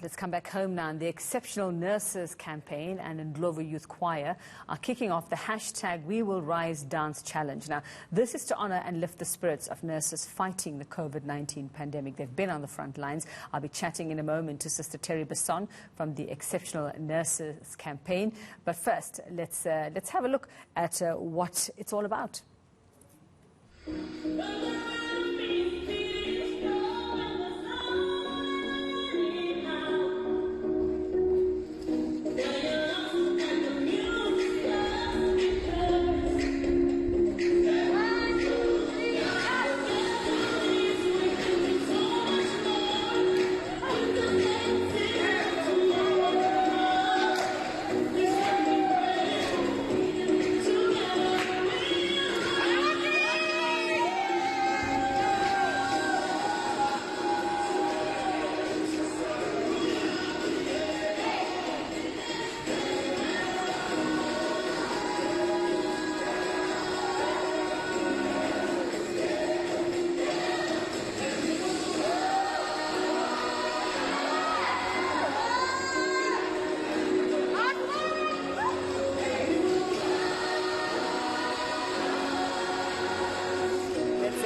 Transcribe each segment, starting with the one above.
Right, let's come back home now. And the Exceptional Nurses campaign and Ndlovu Youth Choir are kicking off the hashtag We Will Rise Dance Challenge. Now, this is to honor and lift the spirits of nurses fighting the COVID-19 pandemic. They've been on the front lines. I'll be chatting in a moment to Sister Tere Basson from the Exceptional Nurses campaign. But first, let's have a look at what it's all about.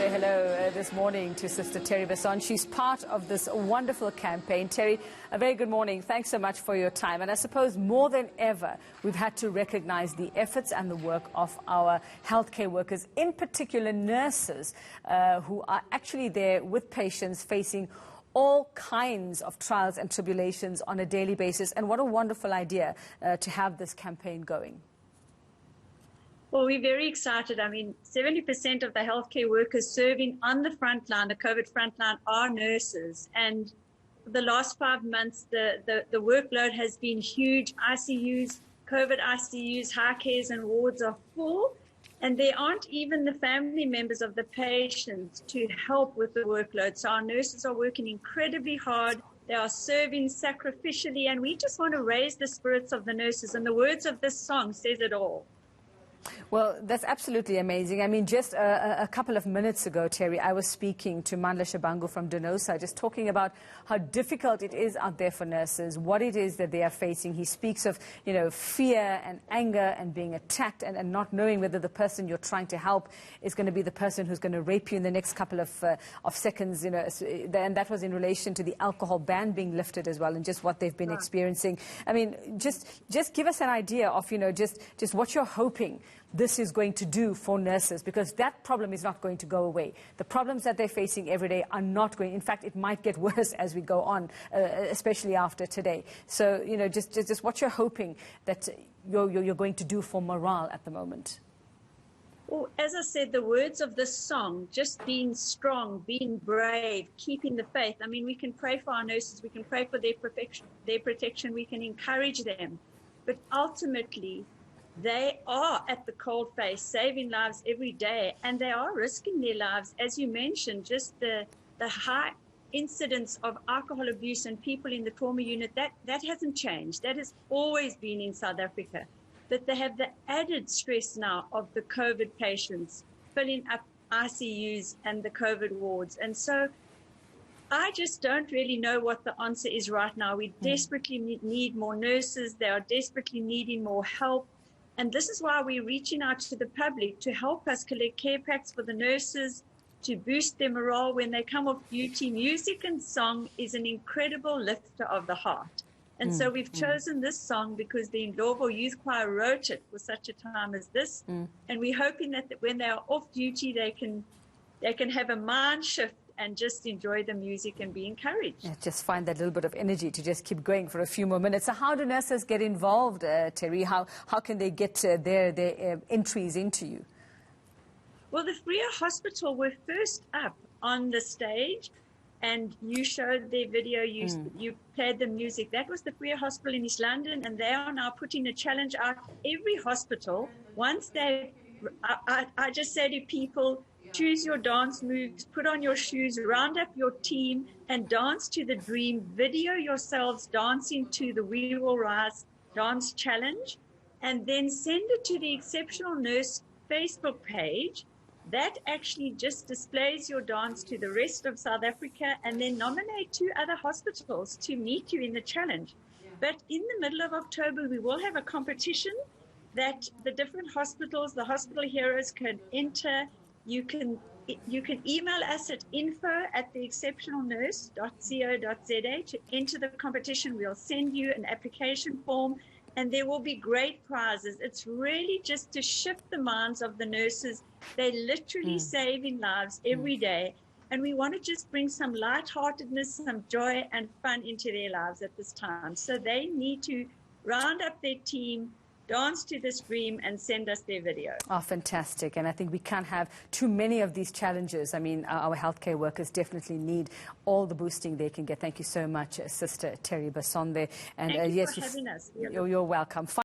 Hello this morning to Sister Tere Basson. She's part of this wonderful campaign. Tere, a very good morning. Thanks so much for your time. And I suppose more than ever, we've had to recognize the efforts and the work of our healthcare workers, in particular nurses, who are actually there with patients facing all kinds of trials and tribulations on a daily basis. And what a wonderful idea to have this campaign going. Well, we're very excited. I mean, 70% of the healthcare workers serving on the front line, the COVID front line, are nurses. And for the last 5 months, the workload has been huge. ICUs, COVID ICUs, high cares and wards are full. And there aren't even the family members of the patients to help with the workload. So our nurses are working incredibly hard. They are serving sacrificially. And we just want to raise the spirits of the nurses. And the words of this song says it all. Well, that's absolutely amazing. I mean, just a couple of minutes ago, Terry, I was speaking to Mandla Shabangu from Donosa, just talking about how difficult it is out there for nurses, what it is that they are facing. He speaks of, fear and anger and being attacked and not knowing whether the person you're trying to help is going to be the person who's going to rape you in the next couple of seconds, and that was in relation to the alcohol ban being lifted as well and just what they've been experiencing. I mean, just give us an idea of, just what you're hoping this is going to do for nurses, because that problem is not going to go away. The problems that they're facing every day are not going, in fact, it might get worse as we go on, especially after today. So, just what you're hoping that you're going to do for morale at the moment. Well, as I said, the words of this song, just being strong, being brave, keeping the faith. I mean, we can pray for our nurses, we can pray for their protection, we can encourage them. But ultimately, they are at the cold face, saving lives every day, and they are risking their lives. As you mentioned, just the high incidence of alcohol abuse and people in the trauma unit, that hasn't changed. That has always been in South Africa. But they have the added stress now of the COVID patients filling up ICUs and the COVID wards. And so I just don't really know what the answer is right now. We desperately need more nurses. They are desperately needing more help. And this is why we're reaching out to the public to help us collect care packs for the nurses, to boost their morale when they come off duty. Music and song is an incredible lifter of the heart. And so we've chosen this song because the Ndlovu Youth Choir wrote it for such a time as this. And we're hoping that when they are off duty, they can have a mind shift and just enjoy the music and be encouraged. Yeah, just find that little bit of energy to just keep going for a few more minutes. So how do nurses get involved, Terry? How can they get their entries into you? Well, the Freer Hospital were first up on the stage, and you showed their video, you played the music. That was the Freer Hospital in East London, and they are now putting a challenge out every hospital. Once I just say to people, choose your dance moves, put on your shoes, round up your team, and dance to the dream. Video yourselves dancing to the We Will Rise Dance Challenge, and then send it to the Exceptional Nurse Facebook page that actually just displays your dance to the rest of South Africa, and then nominate 2 other hospitals to meet you in the challenge. But in the middle of October, we will have a competition that the different hospitals, the hospital heroes, can enter. You can email us at info@theexceptionalnurse.co.za to enter the competition. We'll send you an application form, and there will be great prizes. It's really just to shift the minds of the nurses. They're literally saving lives every day. And we want to just bring some lightheartedness, some joy and fun into their lives at this time. So they need to round up their team, dance to this dream, and send us their video. Oh, fantastic. And I think we can't have too many of these challenges. I mean, our healthcare workers definitely need all the boosting they can get. Thank you so much, Sister Tere Basson there. And thank you for having us. You're welcome.